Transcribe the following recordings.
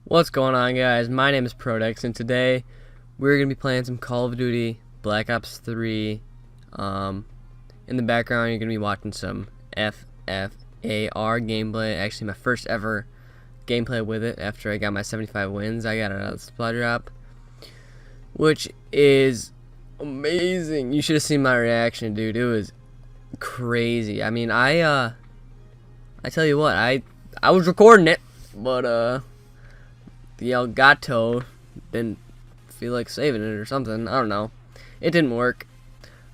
What's going on, guys? My name is Prodex, and today we're going to be playing some Call of Duty Black Ops 3. In the background, you're going to be watching some FFAR gameplay. Actually, my first ever gameplay with it after I got my 75 wins. I got a supply drop, which is amazing. You should have seen my reaction, dude. It was crazy. I mean, I tell you what, I was recording it, but the Elgato didn't feel like saving it or something. I don't know. It didn't work.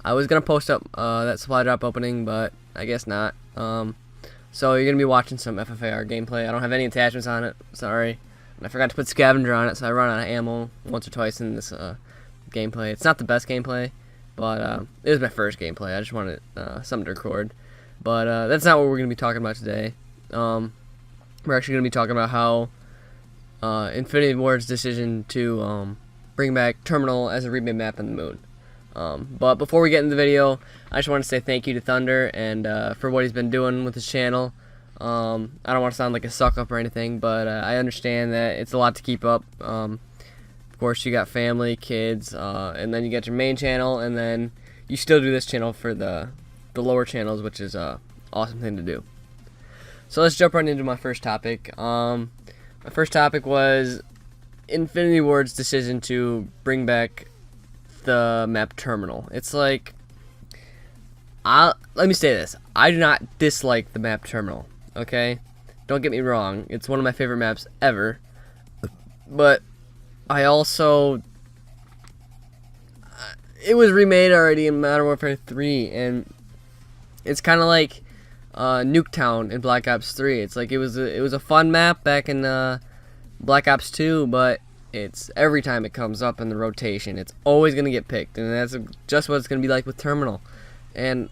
I was gonna post up that supply drop opening, but I guess not. So you're gonna be watching some FFAR gameplay. I don't have any attachments on it. Sorry. And I forgot to put scavenger on it, so I run out of ammo once or twice in this gameplay. It's not the best gameplay, but it was my first gameplay. I just wanted something to record. But that's not what we're gonna be talking about today. We're actually gonna be talking about how Infinity Ward's decision to bring back Terminal as a remade map on the moon. But before we get into the video, I just want to say thank you to Thunder and for what he's been doing with his channel. I don't want to sound like a suck up or anything, but I understand that it's a lot to keep up. Of course, you got family, kids, and then you got your main channel, and then you still do this channel for the lower channels, which is a awesome thing to do. So let's jump right into my first topic. My first topic was Infinity Ward's decision to bring back the map Terminal. It's like, let me say this. I do not dislike the map Terminal, okay? Don't get me wrong. It's one of my favorite maps ever. But I also... it was remade already in Modern Warfare 3, and it's kind of like Nuketown in Black Ops 3. It's like it was a fun map back in Black Ops 2, but it's every time it comes up in the rotation, it's always gonna get picked, and that's just what it's gonna be like with Terminal. And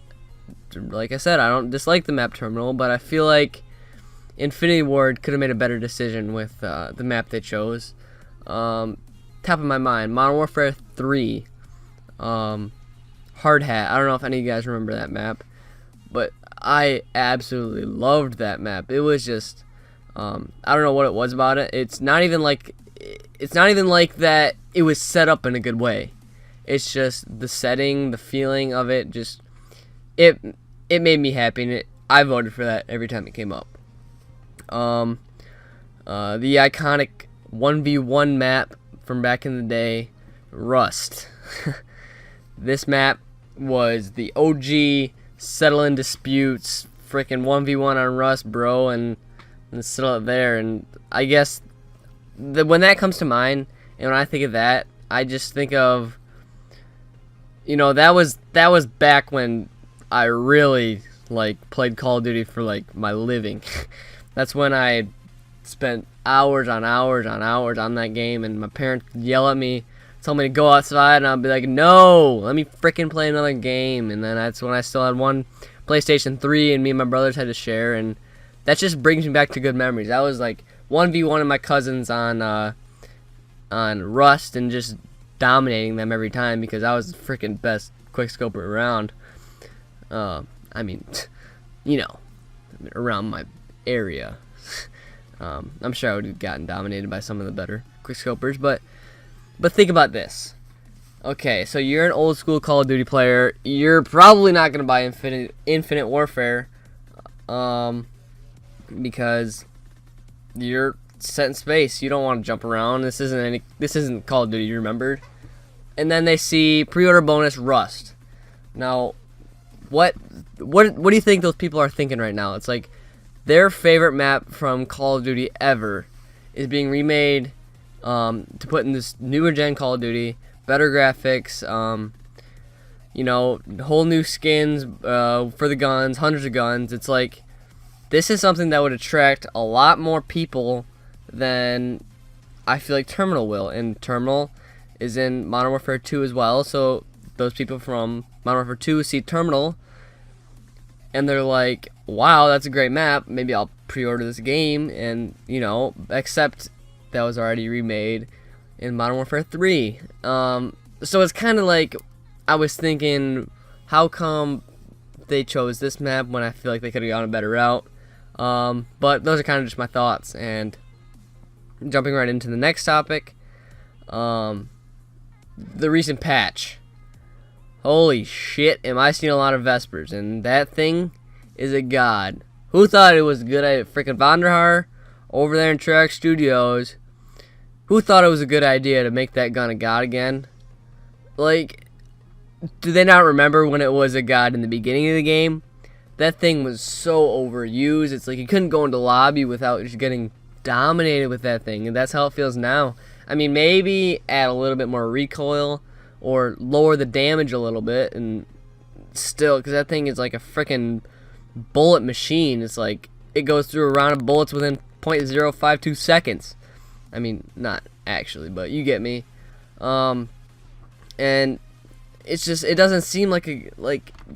like I said, I don't dislike the map Terminal, but I feel like Infinity Ward could have made a better decision with the map they chose. Top of my mind, Modern Warfare 3, Hard Hat. I don't know if any of you guys remember that map, but I absolutely loved that map. It was just, I don't know what it was about it. It's not even like that it was set up in a good way. It's just the setting, the feeling of it, just it made me happy, and I voted for that every time it came up. The iconic 1v1 map from back in the day, Rust. This map was the OG settling disputes, freaking 1v1 on Rust, bro, and settle it there. And I guess when that comes to mind, and when I think of that, I just think of, you know, that was back when I really like played Call of Duty for like my living. That's when I spent hours on hours on hours on that game, and my parents would yell at me, tell me to go outside, and I'd be like, no, let me freaking play another game. And then that's when I still had one PlayStation 3, and me and my brothers had to share, and that just brings me back to good memories. That was like 1v1 of my cousins on Rust, and just dominating them every time because I was the freaking best quickscoper around. I mean, you know, around my area. I'm sure I would have gotten dominated by some of the better quickscopers, but think about this. Okay, so you're an old school Call of Duty player. You're probably not gonna buy Infinite Warfare, because you're set in space. You don't want to jump around. This isn't Call of Duty, you remembered. And then they see pre-order bonus Rust. Now, what do you think those people are thinking right now? It's like their favorite map from Call of Duty ever is being remade to put in this newer gen Call of Duty, better graphics, you know, whole new skins for the guns, hundreds of guns. It's like, this is something that would attract a lot more people than I feel like Terminal will. And Terminal is in Modern Warfare 2 as well, so those people from Modern Warfare 2 see Terminal, and they're like, wow, that's a great map, maybe I'll pre-order this game. And, you know, except that was already remade in Modern Warfare 3. So it's kind of like, I was thinking, how come they chose this map when I feel like they could have gone a better route? But those are kind of just my thoughts, and jumping right into the next topic, the recent patch. Holy shit, am I seeing a lot of Vespers, and that thing is a god. Who thought it was a good idea? Freaking Vonderhaar over there in Treyarch Studios. Who thought it was a good idea to make that gun a god again? Like, do they not remember when it was a god in the beginning of the game? That thing was so overused. It's like you couldn't go into lobby without just getting dominated with that thing, and that's how it feels now. I mean, maybe add a little bit more recoil or lower the damage a little bit, and still, because that thing is like a freaking bullet machine. It's like it goes through a round of bullets within 0.052 seconds. I mean, not actually, but you get me. And it's just, it doesn't seem like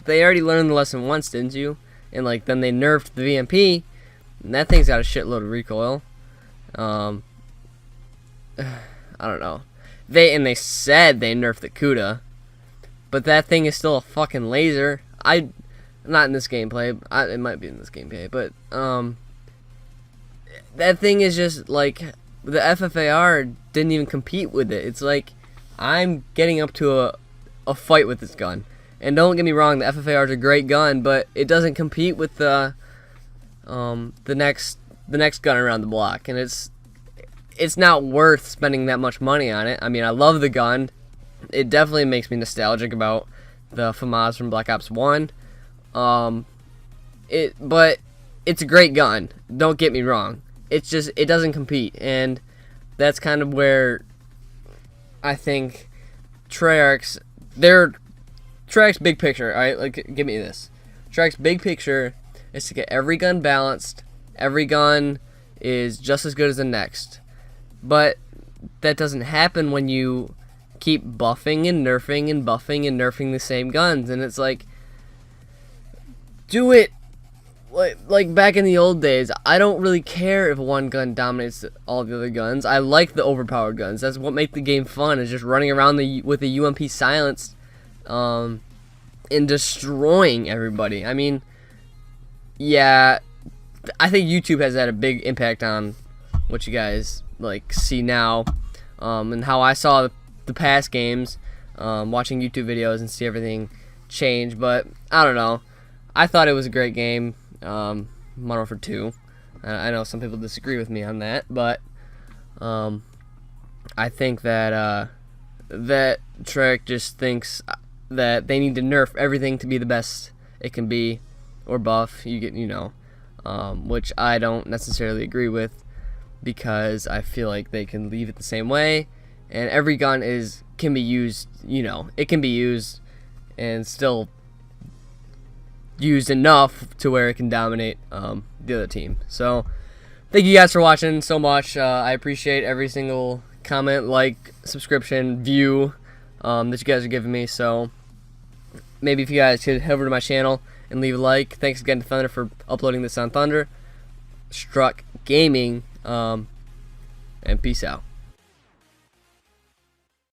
they already learned the lesson once, didn't you? And like then they nerfed the VMP, and that thing's got a shitload of recoil. I don't know. They said they nerfed the CUDA, but that thing is still a fucking laser. Not in this gameplay. It might be in this gameplay, but that thing is just like the FFAR didn't even compete with it. It's like I'm getting up to a fight with this gun, and don't get me wrong, the FFAR is a great gun, but it doesn't compete with the next gun around the block, and it's not worth spending that much money on it. I mean, I love the gun. It definitely makes me nostalgic about the FAMAS from Black Ops 1. But it's a great gun. Don't get me wrong. It's just, it doesn't compete, and that's kind of where I think Treyarch's big picture, alright, like, give me this. Treyarch's big picture is to get every gun balanced. Every gun is just as good as the next. But that doesn't happen when you keep buffing and nerfing and buffing and nerfing the same guns. And it's like, do it like back in the old days. I don't really care if one gun dominates all the other guns. I like the overpowered guns. That's what makes the game fun, is just running around with the UMP silenced and destroying everybody. I mean, yeah, I think YouTube has had a big impact on what you guys like see now, and how I saw the past games, watching YouTube videos and see everything change. But I don't know, I thought it was a great game. Modern Warfare 2. I know some people disagree with me on that, but I think that that Treyarch just thinks that they need to nerf everything to be the best it can be, or buff. Which I don't necessarily agree with, because I feel like they can leave it the same way, and every gun can be used. It can be used and still used enough to where it can dominate the other team. So thank you guys for watching so much. I appreciate every single comment, like, subscription, view that you guys are giving me. So maybe if you guys could head over to my channel and leave a like. Thanks again to Thunder for uploading this on Thunder Struck Gaming, and peace out.